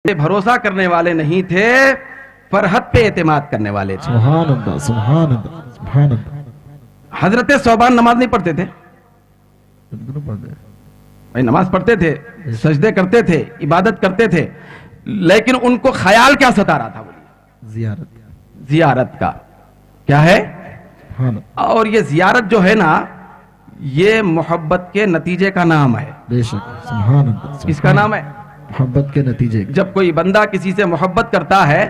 بھروسہ کرنے والے نہیں تھے، فرحت پہ اعتماد کرنے والے تھے۔ سبحان اللہ سبحان اللہ سبحان اللہ۔ حضرت صوبان نماز نہیں پڑھتے تھے بھائی، نماز پڑھتے تھے، سجدے کرتے تھے، عبادت کرتے تھے، لیکن ان کو خیال کیا ستا رہا تھا؟ زیارت کا کیا ہے؟ اور یہ زیارت جو ہے نا، یہ محبت کے نتیجے کا نام ہے۔ بے شک سبحان اللہ۔ کس کا نام ہے؟ محبت کے نتیجے۔ جب کوئی بندہ کسی سے محبت کرتا ہے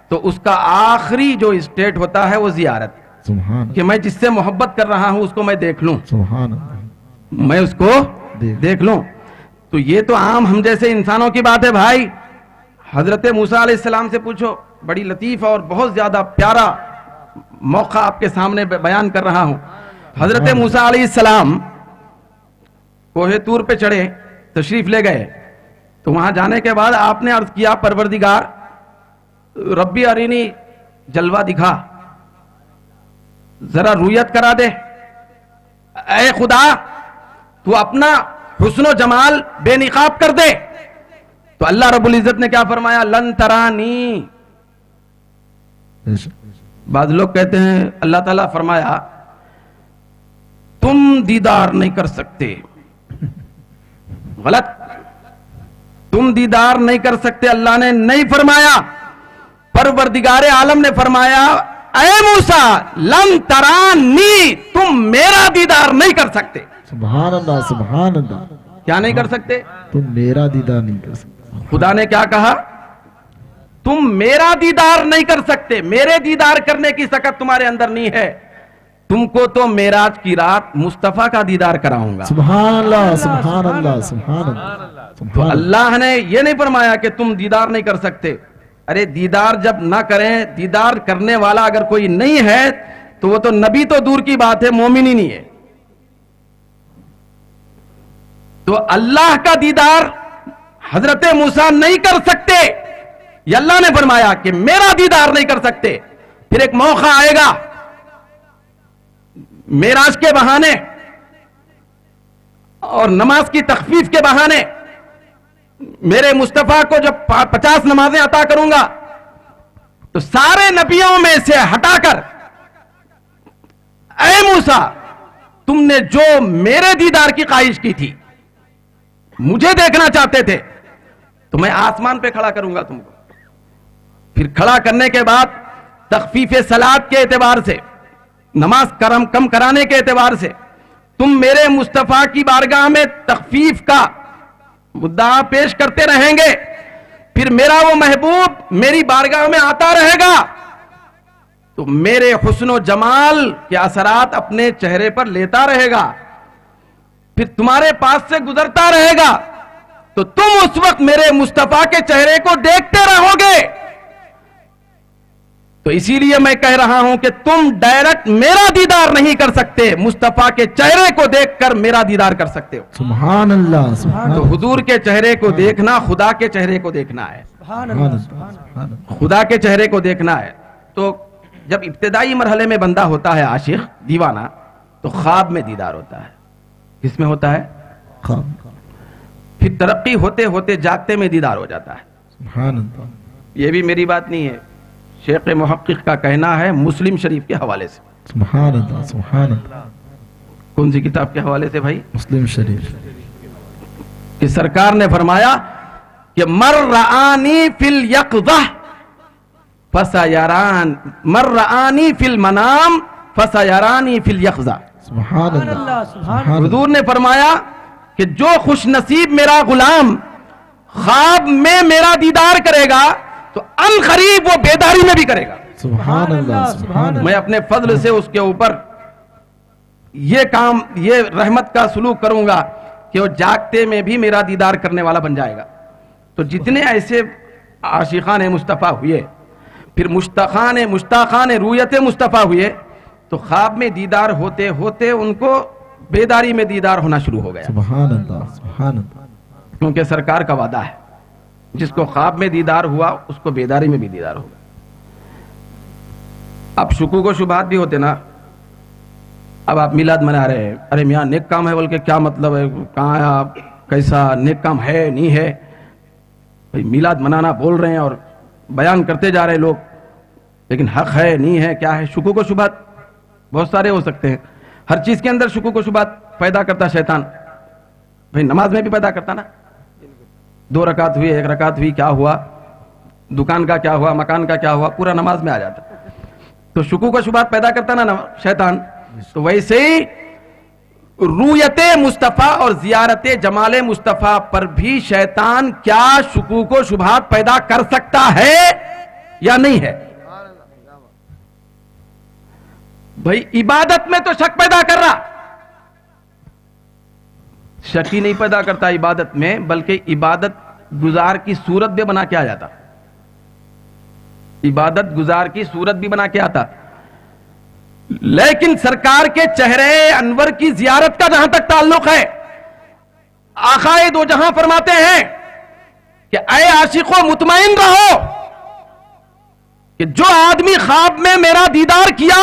تو اس کا آخری جو اسٹیٹ ہوتا ہے وہ زیارت، سبحان کہ میں جس سے محبت کر رہا ہوں اس کو میں دیکھ لوں، سبحان اللہ، میں اس کو دیکھ لوں۔ تو یہ تو عام ہم جیسے انسانوں کی بات ہے بھائی۔ حضرت موسیٰ علیہ السلام سے پوچھو، بڑی لطیف اور بہت زیادہ پیارا موقع آپ کے سامنے بیان کر رہا ہوں۔ حضرت موسیٰ علیہ السلام کوہ طور پہ چڑھے، تشریف لے گئے، تو وہاں جانے کے بعد آپ نے عرض کیا، پروردگار ربی ارینی، جلوہ دکھا، ذرا رویت کرا دے، اے خدا تو اپنا حسن و جمال بے نقاب کر دے۔ تو اللہ رب العزت نے کیا فرمایا؟ لن ترانی۔ بعض لوگ کہتے ہیں اللہ تعالیٰ فرمایا تم دیدار نہیں کر سکتے، غلط، تم دیدار نہیں کر سکتے اللہ نے نہیں فرمایا، پروردگار عالم نے فرمایا اے موسیٰ لن ترانی، تم میرا دیدار نہیں کر سکتے۔ سبحان اللہ سبحان اللہ۔ کیا نہیں کر سکتے؟ تم میرا دیدار نہیں کر سکتے۔ خدا نے کیا کہا؟ تم میرا دیدار نہیں کر سکتے، میرے دیدار کرنے کی سکت تمہارے اندر نہیں ہے، تم کو تو معراج کی رات مصطفیٰ کا دیدار کراؤں گا۔ سبحان اللہ سبحان اللہ سبحان اللہ۔ تو اللہ نے یہ نہیں فرمایا کہ تم دیدار نہیں کر سکتے۔ ارے دیدار جب نہ کریں، دیدار کرنے والا اگر کوئی نہیں ہے تو وہ تو نبی تو دور کی بات ہے، مومن ہی نہیں ہے۔ تو اللہ کا دیدار حضرت موسیٰ نہیں کر سکتے، یہ اللہ نے فرمایا کہ میرا دیدار نہیں کر سکتے۔ پھر ایک موقع آئے گا معراج کے بہانے اور نماز کی تخفیف کے بہانے، میرے مصطفیٰ کو جب 50 نمازیں عطا کروں گا تو سارے نبیوں میں سے ہٹا کر اے موسیٰ تم نے جو میرے دیدار کی خواہش کی تھی، مجھے دیکھنا چاہتے تھے، تو میں آسمان پہ کھڑا کروں گا تم کو۔ پھر کھڑا کرنے کے بعد تخفیف صلاۃ کے اعتبار سے، نماز کم کرانے کے اعتبار سے تم میرے مصطفیٰ کی بارگاہ میں تخفیف کا مدعا پیش کرتے رہیں گے، پھر میرا وہ محبوب میری بارگاہ میں آتا رہے گا تو میرے حسن و جمال کے اثرات اپنے چہرے پر لیتا رہے گا، پھر تمہارے پاس سے گزرتا رہے گا تو تم اس وقت میرے مصطفیٰ کے چہرے کو دیکھتے رہو گے۔ تو اسی لیے میں کہہ رہا ہوں کہ تم ڈائریکٹ میرا دیدار نہیں کر سکتے، مصطفیٰ کے چہرے کو دیکھ کر میرا دیدار کر سکتے ہو۔ سبحان اللہ سبحان تو حضور کے چہرے کو دیکھنا خدا کے چہرے کو دیکھنا ہے، خدا کے چہرے کو دیکھنا ہے۔ تو جب ابتدائی مرحلے میں بندہ ہوتا ہے عاشق دیوانہ، تو خواب میں دیدار ہوتا ہے۔ کس میں ہوتا ہے؟ خواب۔ پھر ترقی ہوتے ہوتے جاگتے میں دیدار ہو جاتا ہے۔ سبحان اللہ۔ یہ بھی میری بات نہیں ہے، شیخ محقق کا کہنا ہے مسلم شریف کے حوالے سے۔ سبحان اللہ سبحان اللہ۔ کون سی کتاب کے حوالے سے بھائی؟ مسلم شریف، کہ سرکار نے فرمایا کہ مر رآنی فی الیقظہ فسیران، مر رآنی فی المنام فسیرانی فی الیقظہ۔ سبحان اللہ سبحان اللہ۔ حضور نے فرمایا کہ جو خوش نصیب میرا غلام خواب میں میرا دیدار کرے گا تو ان قریب وہ بیداری میں بھی کرے گا۔ سبحان اللہ سبحان اللہ۔ میں اپنے فضل سے اس کے اوپر یہ کام، یہ رحمت کا سلوک کروں گا کہ وہ جاگتے میں بھی میرا دیدار کرنے والا بن جائے گا۔ تو جتنے ایسے عاشقان مصطفیٰ ہوئے، پھر مشتاقان رویت مصطفیٰ ہوئے، تو خواب میں دیدار ہوتے ہوتے ان کو بیداری میں دیدار ہونا شروع ہو گیا۔ سبحان اللہ سبحان اللہ۔ کیونکہ سرکار کا وعدہ ہے جس کو خواب میں دیدار ہوا اس کو بیداری میں بھی دیدار ہوگا۔ اب شکوک و شبہات بھی ہوتے نا، اب آپ میلاد منا رہے ہیں، ارے میاں نیک کام ہے، بول کے کیا مطلب ہے، کہاں ہے آپ، کیسا نیک کام ہے نہیں ہے؟ بھائی میلاد منانا بول رہے ہیں اور بیان کرتے جا رہے ہیں لوگ، لیکن حق ہے نہیں ہے کیا ہے؟ شکوک و شبہات بہت سارے ہو سکتے ہیں، ہر چیز کے اندر شکوک و شبہات پیدا کرتا شیطان. بھائی نماز میں بھی پیدا کرتا نا، 2 رکعت ہوئی 1 رکعت ہوئی، کیا ہوا؟ دکان کا کیا ہوا؟ مکان کا کیا ہوا؟ پورا نماز میں آ جاتا. تو شکوک و شبہات پیدا کرتا نا شیطان. تو ویسے ہی رویت مصطفیٰ اور زیارت جمال مصطفیٰ پر بھی شیطان کیا شکوک و شبہات پیدا کر سکتا ہے یا نہیں ہے؟ بھائی عبادت میں تو شک پیدا کر رہا، شک ہی نہیں پیدا کرتا عبادت میں، بلکہ عبادت گزار کی صورت بھی بنا کے آ جاتا، عبادت گزار کی صورت بھی بنا کے آتا. لیکن سرکار کے چہرے انور کی زیارت کا جہاں تک تعلق ہے، آقائے دو جہاں فرماتے ہیں کہ اے عاشقوں مطمئن رہو کہ جو آدمی خواب میں میرا دیدار کیا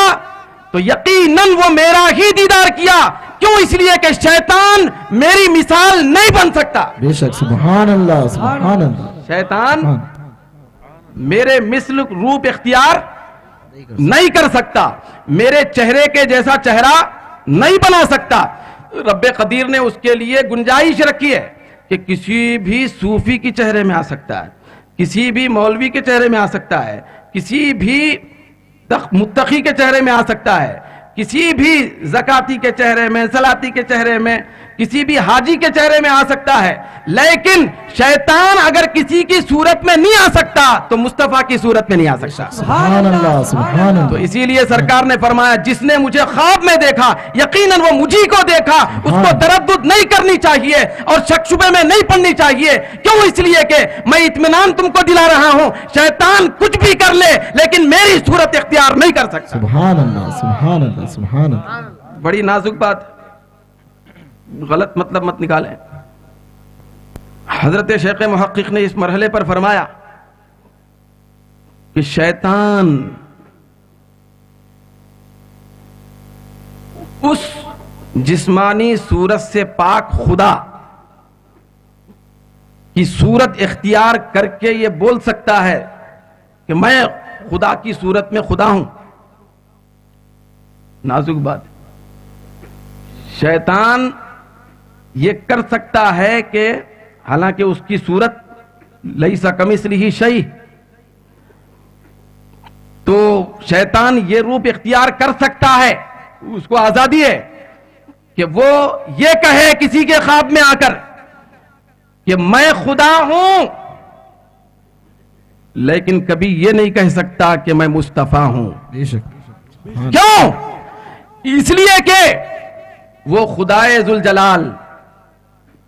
تو یقیناً وہ میرا ہی دیدار کیا. کیوں؟ اس لیے کہ شیطان میری مثال نہیں بن سکتا. بے شک سبحان اللہ سبحان اللہ. شیطان میرے مثل روپ اختیار نہیں کر سکتا، میرے چہرے کے جیسا چہرہ نہیں بنا سکتا. رب قدیر نے اس کے لیے گنجائش رکھی ہے کہ کسی بھی صوفی کے چہرے میں آ سکتا ہے، کسی بھی مولوی کے چہرے میں آ سکتا ہے، کسی بھی متقی کے چہرے میں آ سکتا ہے، کسی بھی زکاتی کے چہرے میں، صلاتی کے چہرے میں، کسی بھی حاجی کے چہرے میں آ سکتا ہے. لیکن شیطان اگر کسی کی صورت میں نہیں آ سکتا تو مصطفیٰ کی صورت میں نہیں آ سکتا. سبحان اللہ سبحان اللہ. تو اسی لیے سرکار نے فرمایا جس نے مجھے خواب میں دیکھا یقیناً وہ مجھی کو دیکھا. اس کو تردد نہیں کرنی چاہیے اور شک شبے میں نہیں پڑنی چاہیے. کیوں؟ اس لیے کہ میں اطمینان تم کو دلا رہا ہوں، شیطان کچھ بھی کر لے لیکن میری صورت اختیار نہیں کر سکتا. سبحان اللہ سبحان اللہ سبحان اللہ. بڑی نازک بات، غلط مطلب مت نکالیں. حضرت شیخ محقق نے اس مرحلے پر فرمایا کہ شیطان اس جسمانی صورت سے پاک خدا کی صورت اختیار کر کے یہ بول سکتا ہے کہ میں خدا کی صورت میں خدا ہوں. نازک بات. شیطان یہ کر سکتا ہے کہ حالانکہ اس کی صورت لیسا کمثلہ شیء، تو شیطان یہ روپ اختیار کر سکتا ہے، اس کو آزادی ہے کہ وہ یہ کہے کسی کے خواب میں آ کر کہ میں خدا ہوں، لیکن کبھی یہ نہیں کہہ سکتا کہ میں مصطفیٰ ہوں. بے شک. کیوں؟ اس لیے کہ وہ خدائے ذوالجلال،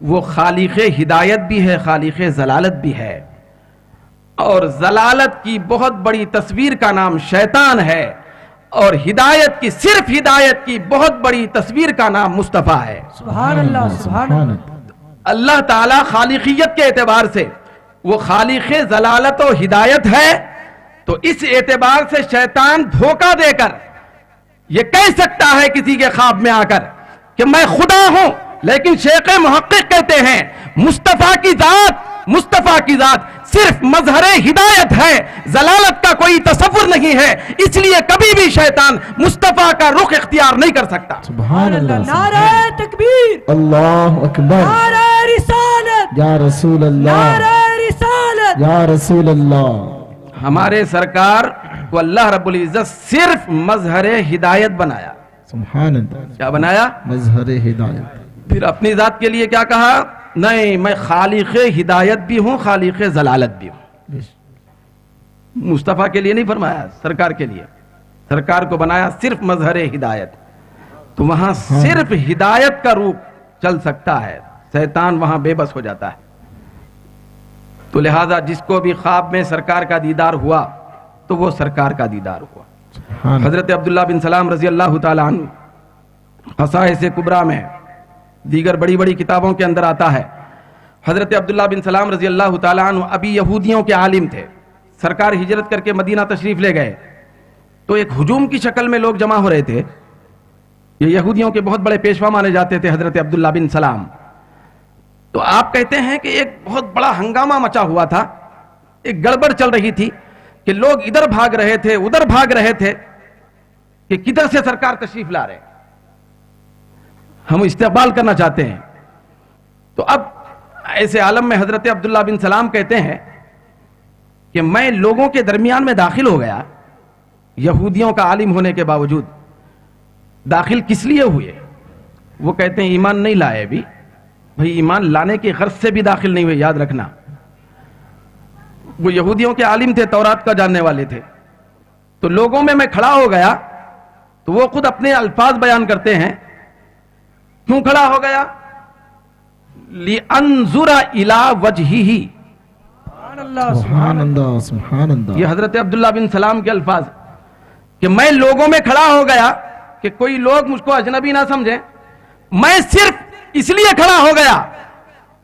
وہ خالق ہدایت بھی ہے، خالق ضلالت بھی ہے، اور ضلالت کی بہت بڑی تصویر کا نام شیطان ہے، اور ہدایت کی، صرف ہدایت کی بہت بڑی تصویر کا نام مصطفیٰ ہے. سبحان اللہ سبحان اللہ. اللہ تعالیٰ خالقیت کے اعتبار سے وہ خالق ضلالت و ہدایت ہے، تو اس اعتبار سے شیطان دھوکہ دے کر یہ کہہ سکتا ہے کسی کے خواب میں آ کر کہ میں خدا ہوں. لیکن شیخ محقق کہتے ہیں مصطفیٰ کی ذات صرف مظہر ہدایت ہے، ضلالت کا کوئی تصور نہیں ہے. اس لیے کبھی بھی شیطان مصطفیٰ کا رخ اختیار نہیں کر سکتا. سبحان اللہ. نعرہ تکبیر، اللہ اکبر. نعرہ رسالت، یا رسول اللہ نعرہ رسالت. یا رسول اللہ. ہمارے سرکار کو اللہ رب العزت صرف مظہر ہدایت بنایا. سبحان اللہ. کیا بنایا؟ مظہر ہدایت. پھر اپنی ذات کے لیے کیا کہا؟ نہیں، میں خالق ہدایت بھی ہوں، خالق ضلالت بھی ہوں. مصطفیٰ کے لیے نہیں فرمایا، سرکار کے لیے. سرکار کو بنایا صرف مظہر ہدایت، تو وہاں صرف ہدایت کا روپ چل سکتا ہے، شیطان وہاں بے بس ہو جاتا ہے. تو لہذا جس کو بھی خواب میں سرکار کا دیدار ہوا تو وہ سرکار کا دیدار ہوا. حضرت عبداللہ بن سلام رضی اللہ تعالیٰ عنہ خصائص کبریٰ میں، دیگر بڑی بڑی کتابوں کے اندر آتا ہے، حضرت عبداللہ بن سلام رضی اللہ تعالیٰ عنہ ابھی یہودیوں کے عالم تھے. سرکار ہجرت کر کے مدینہ تشریف لے گئے تو ایک ہجوم کی شکل میں لوگ جمع ہو رہے تھے. یہ یہودیوں کے بہت بڑے پیشوا مانے جاتے تھے حضرت عبداللہ بن سلام. تو آپ کہتے ہیں کہ ایک بہت بڑا ہنگامہ مچا ہوا تھا، ایک گڑبڑ چل رہی تھی کہ لوگ ادھر بھاگ رہے تھے ادھر بھاگ رہے تھے کہ کدھر سے سرکار تشریف لا رہے، ہم استقبال کرنا چاہتے ہیں۔ تو اب ایسے عالم میں حضرت عبداللہ بن سلام کہتے ہیں کہ میں لوگوں کے درمیان میں داخل ہو گیا، یہودیوں کا عالم ہونے کے باوجود داخل کس لیے ہوئے؟ وہ کہتے ہیں ایمان نہیں لائے ابھی، بھئی ایمان لانے کی غرض سے بھی داخل نہیں ہوئے، یاد رکھنا۔ وہ یہودیوں کے عالم تھے، تورات کا جاننے والے تھے، تو لوگوں میں کھڑا ہو گیا تو وہ خود اپنے الفاظ بیان کرتے ہیں کیوں کھڑا ہو گیا؟ لِأَنظُرَ إِلَى وَجْهِهِ، سبحان اللہ سبحان اللہ۔ یہ حضرت عبداللہ بن سلام کے الفاظ کہ میں لوگوں میں کھڑا ہو گیا کہ کوئی لوگ مجھ کو اجنبی نہ سمجھیں، میں صرف اس لیے کھڑا ہو گیا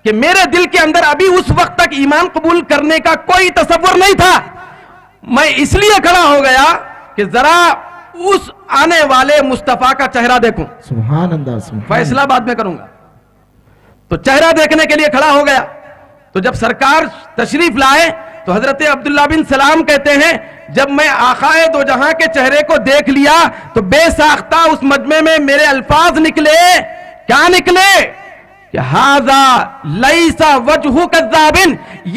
کہ میرے دل کے اندر ابھی اس وقت تک ایمان قبول کرنے کا کوئی تصور نہیں تھا، میں اس لیے کھڑا ہو گیا کہ ذرا اس آنے والے مصطفیٰ کا چہرہ دیکھوں، سبحان اللہ سبحان فیصلہ بعد میں کروں گا۔ تو چہرہ دیکھنے کے لیے کھڑا ہو گیا، تو جب سرکار تشریف لائے تو حضرت عبداللہ بن سلام کہتے ہیں جب میں آقائے دو جہاں کے چہرے کو دیکھ لیا تو بے ساختہ اس مجمع میں میرے الفاظ نکلے، کیا نکلے؟ کہ ہاذا لیس وجہ کذاب،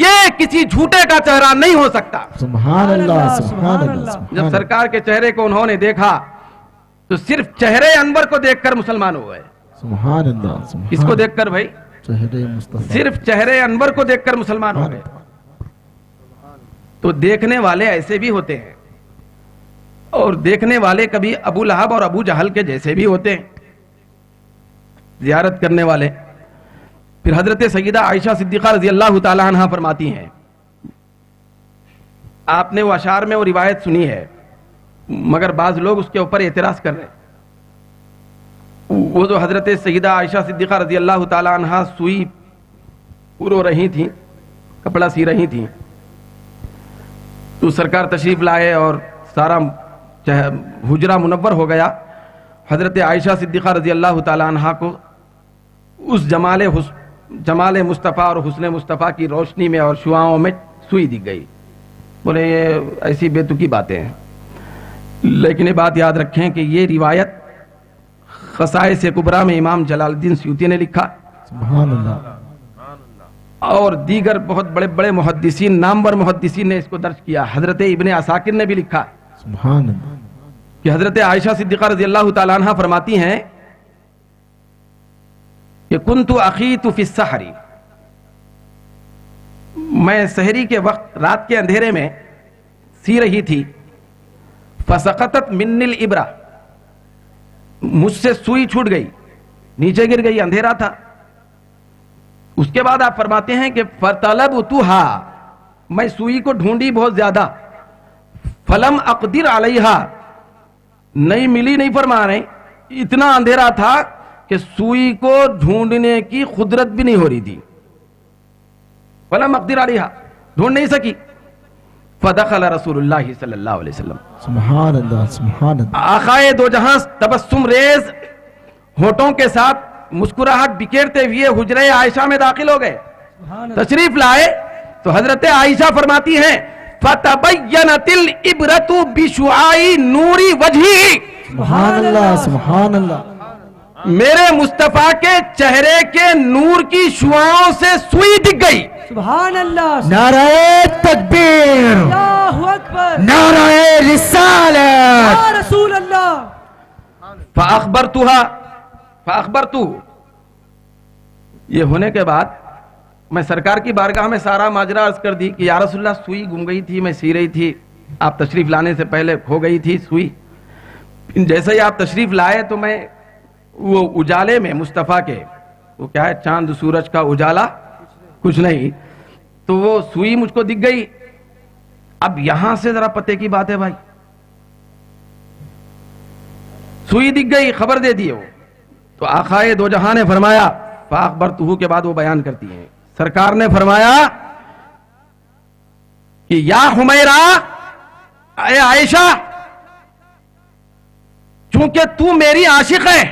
یہ کسی جھوٹے کا چہرہ نہیں ہو سکتا۔ سبحان اللہ سبحان اللہ۔ جب سرکار کے چہرے کو انہوں نے دیکھا تو صرف چہرے انور کو دیکھ کر مسلمان ہو گئے۔ سبحان اللہ۔ کس کو دیکھ کر بھائی؟ چہرے مصطفیٰ، صرف چہرے انور کو دیکھ کر مسلمان ہو گئے۔ تو دیکھنے والے ایسے بھی ہوتے ہیں، اور دیکھنے والے کبھی ابو لہب اور ابو جہل کے جیسے بھی ہوتے ہیں، زیارت کرنے والے۔ پھر حضرت سیدہ عائشہ صدیقہ رضی اللہ تعالی عنہ فرماتی ہیں، آپ نے وہ اشعار میں وہ روایت سنی ہے مگر بعض لوگ اس کے اوپر اعتراض کر رہے ہیں۔ وہ جو حضرت سیدہ عائشہ صدیقہ رضی اللہ تعالی عنہ سوئی پرو رہی تھیں، کپڑا سی رہی تھیں، تو سرکار تشریف لائے اور سارا حجرہ منور ہو گیا۔ حضرت عائشہ صدیقہ رضی اللہ تعالی عنہ کو اس جمال مصطفیٰ اور حسن مصطفیٰ کی روشنی میں اور شعاؤں میں سوئی دکھ گئی۔ بولے یہ ایسی بے تکی باتیں ہیں، لیکن یہ بات یاد رکھیں کہ یہ روایت خصائص کبریٰ میں امام جلال الدین سیوطی نے لکھا، سبحان اللہ، اور دیگر بہت بڑے بڑے محدثین، نامور محدثین نے اس کو درج کیا۔ حضرت ابن عساکر نے بھی لکھا سبحان اللہ کہ حضرت عائشہ صدیقہ رضی اللہ تعالی عنہ فرماتی ہیں کہ کنت اخیت فی السحر، میں سحری کے وقت رات کے اندھیرے میں سی رہی تھی، فسقطت من الابرہ، مجھ سے سوئی چھوٹ گئی، نیچے گر گئی، اندھیرا تھا۔ اس کے بعد آپ فرماتے ہیں کہ فطلبتھا، میں سوئی کو ڈھونڈی بہت زیادہ، فلم اقدر علیہا، نہیں ملی، نہیں فرما رہے، اتنا اندھیرا تھا کہ سوئی کو ڈھونڈنے کی قدرت بھی نہیں ہو رہی تھی، فلم اقدر علیہا، ڈھونڈ نہیں سکی۔ فدخل رسول اللہ صلی اللہ علیہ وسلم، سبحان اللہ سبحان اللہ، آقائے دو جہاں تبسم ریز ہونٹوں کے ساتھ مسکراہٹ بکھیرتے ہوئے حجرہ عائشہ میں داخل ہو گئے، تشریف لائے تو حضرت عائشہ فرماتی ہیں فَتَبَيَّنَتِ الْإِبْرَةُ بِشُعَاعِ نُورِ وَجْهِهِ، سبحان اللہ سبحان اللہ، میرے مصطفیٰ کے چہرے کے نور کی شعاؤں سے سوئی دکھ گئی۔ سبحان اللہ، نعرہ تکبیر، اللہ اکبر، نعرہ رسالت، یا رسول اللہ۔ فَأَخْبَرْتُهُ، یہ ہونے کے بعد میں سرکار کی بارگاہ میں سارا ماجرا عرض کر دی کہ یا رسول اللہ سوئی گم گئی تھی، میں سی رہی تھی، آپ تشریف لانے سے پہلے کھو گئی تھی سوئی، جیسے ہی آپ تشریف لائے تو میں وہ اجالے میں مصطفیٰ کے، وہ کیا ہے چاند سورج کا اجالا کچھ نہیں، تو وہ سوئی مجھ کو دکھ گئی۔ اب یہاں سے ذرا پتے کی بات ہے بھائی، سوئی دکھ گئی، خبر دے دی وہ، تو آقائے دو جہاں نے فرمایا، فاخبرتہ کے بعد وہ بیان کرتی ہیں، سرکار نے فرمایا کہ یا حمیرہ، اے عائشہ، چونکہ تو میری عاشق ہے،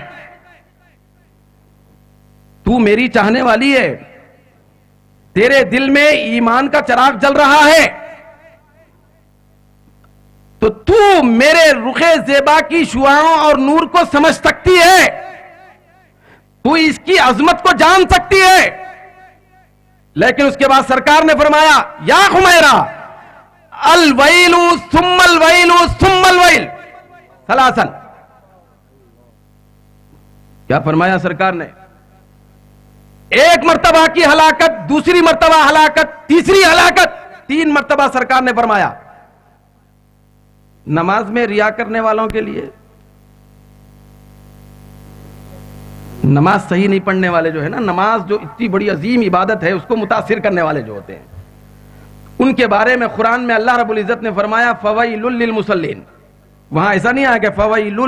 تو میری چاہنے والی ہے، تیرے دل میں ایمان کا چراغ جل رہا ہے تو تو میرے رخ زیبا کی شعاعوں اور نور کو سمجھ سکتی ہے، تو اس کی عظمت کو جان سکتی ہے۔ لیکن اس کے بعد سرکار نے فرمایا یا خمیرہ الویل ثم الویل ثم الویل ثلاثا۔ کیا فرمایا سرکار نے؟ ایک مرتبہ کی ہلاکت، دوسری مرتبہ ہلاکت، تیسری ہلاکت، 3 مرتبہ سرکار نے فرمایا۔ نماز میں ریا کرنے والوں کے لیے، نماز صحیح نہیں پڑھنے والے جو ہے نا، نماز جو اتنی بڑی عظیم عبادت ہے اس کو متاثر کرنے والے جو ہوتے ہیں، ان کے بارے میں قرآن میں اللہ رب العزت نے فرمایا فویل للمصلین۔ وہاں ایسا نہیں آیا کہ فویل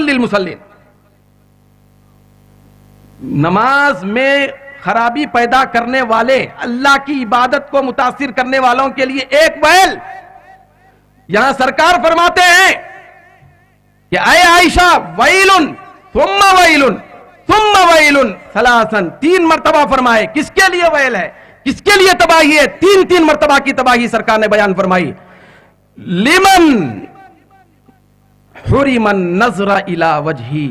للمصلین۔ نماز میں خرابی پیدا کرنے والے، اللہ کی عبادت کو متاثر کرنے والوں کے لیے ایک ویل۔ یہاں سرکار فرماتے ہیں کہ اے عائشہ ویل ثم ویل ثم ویل ثلاثا، 3 مرتبہ فرمائے۔ کس کے لیے ویل ہے، کس کے لیے تباہی ہے؟ 3 مرتبہ کی تباہی سرکار نے بیان فرمائی۔ لمن حرم النظر الی وجہی،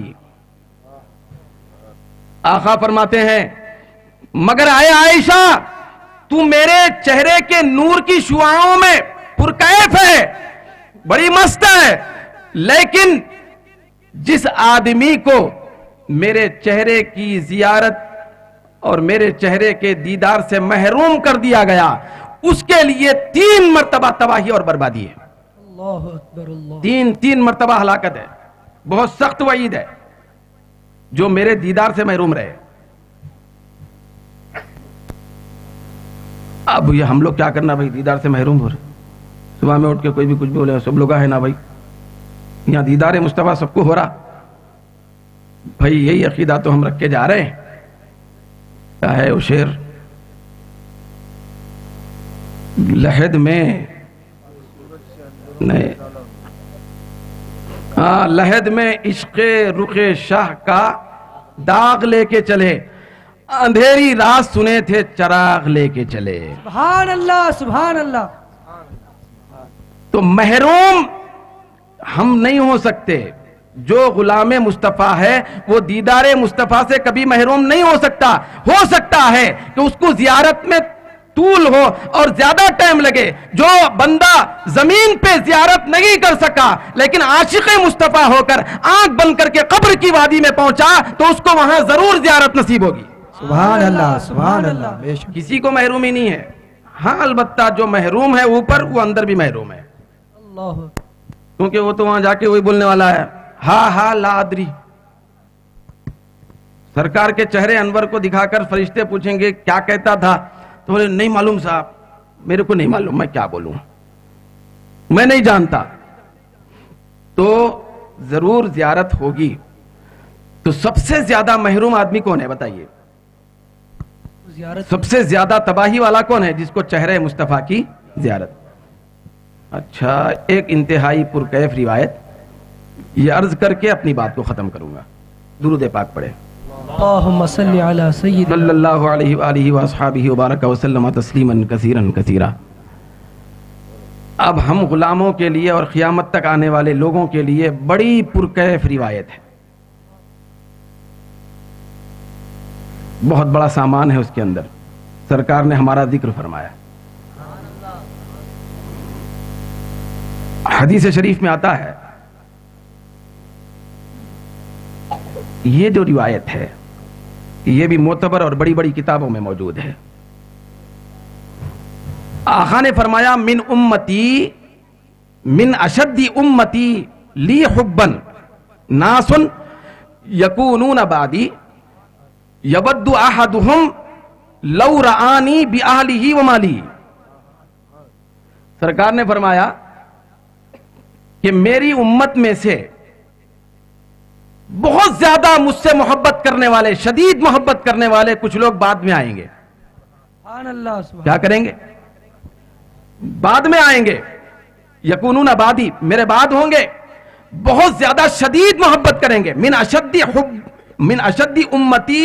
آقا فرماتے ہیں مگر اے عائشہ تو میرے چہرے کے نور کی شعاعوں میں پرکیف ہے، بڑی مست ہے، لیکن جس آدمی کو میرے چہرے کی زیارت اور میرے چہرے کے دیدار سے محروم کر دیا گیا، اس کے لیے 3 مرتبہ تباہی اور بربادی ہے۔ اللہ اکبر اللہ۔ 3 مرتبہ ہلاکت ہے، بہت سخت وعید ہے جو میرے دیدار سے محروم رہے۔ اب یہ ہم لوگ کیا کرنا بھائی، دیدار سے محروم ہو رہے، صبح میں اٹھ کے کوئی بھی کچھ بھی بولے، سب لوگ ہے نا بھائی، یہاں دیدار مصطفیٰ سب کو ہو رہا بھائی، یہی عقیدہ تو ہم رکھ کے جا رہے ہیں۔ کیا ہے وہ شعر، لحد میں نہیں، ہاں لحد میں عشق رخ شاہ کا داغ لے کے چلے، اندھیری رات سنے تھے چراغ لے کے چلے۔ سبحان اللہ سبحان اللہ۔ تو محروم ہم نہیں ہو سکتے، جو غلام مصطفیٰ ہے وہ دیدار مصطفیٰ سے کبھی محروم نہیں ہو سکتا۔ ہو سکتا ہے کہ اس کو زیارت میں طول ہو اور زیادہ ٹائم لگے، جو بندہ زمین پہ زیارت نہیں کر سکا لیکن عاشق مصطفیٰ ہو کر آنکھ بند کر کے قبر کی وادی میں پہنچا تو اس کو وہاں ضرور زیارت نصیب ہوگی۔ سبحان اللہ سبحان اللہ، بے شک۔ کسی کو محرومی نہیں ہے، ہاں البتہ جو محروم ہے اوپر، وہ اندر بھی محروم ہے، اللہ کیونکہ وہ تو وہاں جا کے وہی بولنے والا ہے ہاں لا ادری۔ سرکار کے چہرے انور کو دکھا کر فرشتے پوچھیں گے کیا کہتا تھا، تو بولے نہیں معلوم صاحب، میرے کو نہیں معلوم، میں کیا بولوں، میں نہیں جانتا۔ تو ضرور زیارت ہوگی۔ تو سب سے زیادہ محروم آدمی کون ہے بتائیے؟ زیارت سب سے زیادہ تباہی والا کون ہے؟ جس کو چہرے مصطفیٰ کی زیارت۔ اچھا، ایک انتہائی پرکیف روایت یہ عرض کر کے اپنی بات کو ختم کروں گا، درود پاک پڑھے۔ اللہم صلی علی سیدنا صلی اللہ علیہ وآلہ وآصحابہ وبارک وسلم تسلیما کثیرا کثیرا۔ اب ہم غلاموں کے لیے اور قیامت تک آنے والے لوگوں کے لیے بڑی پرکیف روایت ہے، بہت بڑا سامان ہے اس کے اندر، سرکار نے ہمارا ذکر فرمایا۔ حدیث شریف میں آتا ہے، یہ جو روایت ہے یہ بھی معتبر اور بڑی بڑی کتابوں میں موجود ہے۔ آقا نے فرمایا من امتی، من اشد امتی لی حبا ناس یکونون بعدی یبد احدہم لو رآنی بأہلہ ومالی۔ سرکار نے فرمایا کہ میری امت میں سے بہت زیادہ مجھ سے محبت کرنے والے، شدید محبت کرنے والے کچھ لوگ بعد میں آئیں گے۔ سبحان اللہ سبحان کیا کریں گے؟ بعد میں آئیں گے، یکونون بعدی، میرے بعد ہوں گے، بہت زیادہ شدید محبت کریں گے۔ من اشد امتی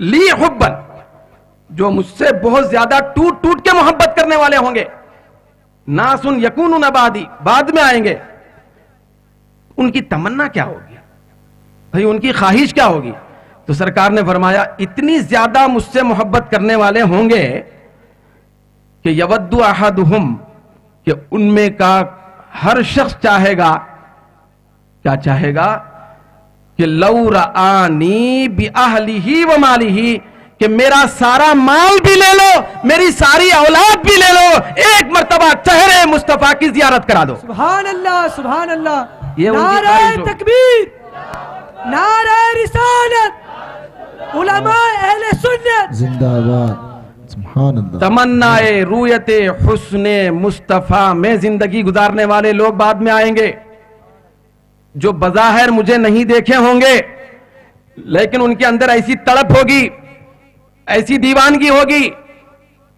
لی حبا، جو مجھ سے بہت زیادہ ٹوٹ ٹوٹ کے محبت کرنے والے ہوں گے. ناسن یکونون بعدی, بعد میں آئیں گے. ان کی تمنا کیا ہوگی بھائی, ان کی خواہش کیا ہوگی؟ تو سرکار نے فرمایا اتنی زیادہ مجھ سے محبت کرنے والے ہوں گے کہ یود احدہم, کہ ان میں کا ہر شخص چاہے گا, کیا چاہے گا کہ لو رآنی بأہلہ ومالہ, کہ میرا سارا مال بھی لے لو, میری ساری اولاد بھی لے لو, ایک مرتبہ چہرے مصطفیٰ کی زیارت کرا دو. سبحان اللہ سبحان اللہ. یہ ان کی نعرہ خواہش ہوگی. تکبیر, نعرہ رسالت, علماء اہل سنت زندہ آباد. سبحان اللہ. تمنا رویت حسن مصطفیٰ میں زندگی گزارنے والے لوگ بعد میں آئیں گے, جو بظاہر مجھے نہیں دیکھے ہوں گے, لیکن ان کے اندر ایسی تڑپ ہوگی, ایسی دیوانگی ہوگی,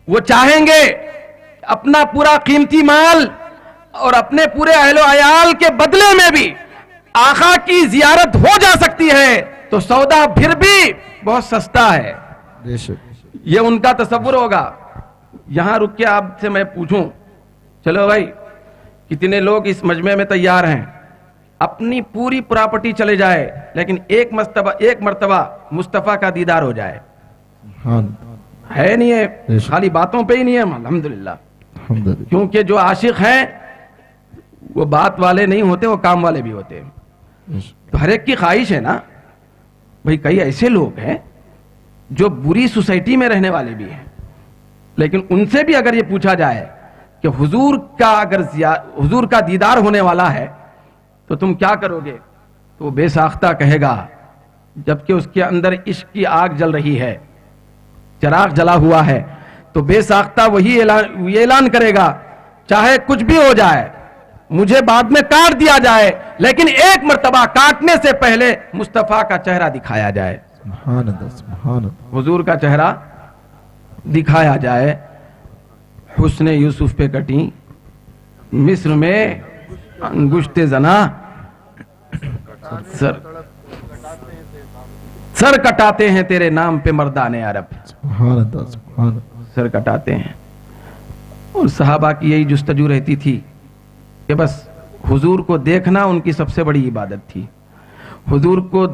وہ چاہیں گے اپنا پورا قیمتی مال اور اپنے پورے اہل و عیال کے بدلے میں بھی آقا کی زیارت ہو جا سکتی ہے تو سودا پھر بھی بہت سستا ہے. بے شک. یہ ان کا تصور ہوگا. یہاں رک کے آپ سے میں پوچھوں, چلو بھائی کتنے لوگ اس مجمع میں تیار ہیں اپنی پوری پراپرٹی چلے جائے, لیکن ایک مرتبہ مصطفیٰ کا دیدار ہو جائے؟ ہے نہیں ہے, خالی باتوں پہ ہی نہیں ہے. الحمدللہ. کیونکہ جو عاشق ہیں وہ بات والے نہیں ہوتے, وہ کام والے بھی ہوتے ہیں. تو ہر ایک کی خواہش ہے نا بھئی. کئی ایسے لوگ ہیں جو بری سوسائٹی میں رہنے والے بھی ہیں, لیکن ان سے بھی اگر یہ پوچھا جائے کہ حضور کا دیدار ہونے والا ہے تو تم کیا کرو گے, تو وہ بے ساختہ کہے گا, جبکہ اس کے اندر عشق کی آگ جل رہی ہے, چراغ جلا ہوا ہے, تو بے ساختہ وہی اعلان کرے گا چاہے کچھ بھی ہو جائے, مجھے بعد میں کاٹ دیا جائے, لیکن ایک مرتبہ کاٹنے سے پہلے مصطفیٰ کا چہرہ دکھایا جائے. سبحان اللہ. سبحان اللہ. حضور کا چہرہ دکھایا جائے. حسن یوسف پہ کٹی مصر میں انگشت زنا, سر کٹاتے ہیں تیرے نام پہ مردان عرب. سبحان اللہ. سبحان اللہ. سر کٹاتے ہیں. اور صحابہ کی یہی جستجو رہتی تھی کہ بس حضور کو دیکھنا ان کی سب سے بڑی عبادت تھی, حضور کو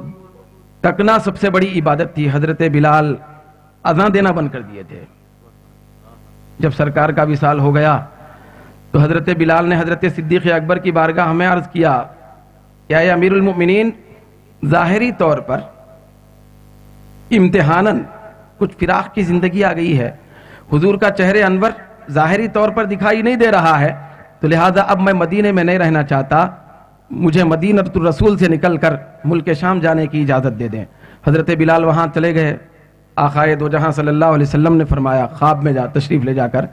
تکنا سب سے بڑی عبادت تھی. حضرت بلال اذان دینا بند کر دیے تھے. جب سرکار کا وصال ہو گیا تو حضرت بلال نے حضرت صدیق اکبر کی بارگاہ ہمیں عرض کیا کہ اے امیر المؤمنین, ظاہری طور پر امتحاناً کچھ فراق کی زندگی آ گئی ہے, حضور کا چہرے انور ظاہری طور پر دکھائی نہیں دے رہا ہے, تو لہٰذا اب میں مدینے میں نہیں رہنا چاہتا, مجھے مدینۃ الرسول سے نکل کر ملک شام جانے کی اجازت دے دیں. حضرت بلال وہاں چلے گئے. آقائے دو جہاں صلی اللہ علیہ وسلم نے فرمایا خواب میں تشریف لے جا کر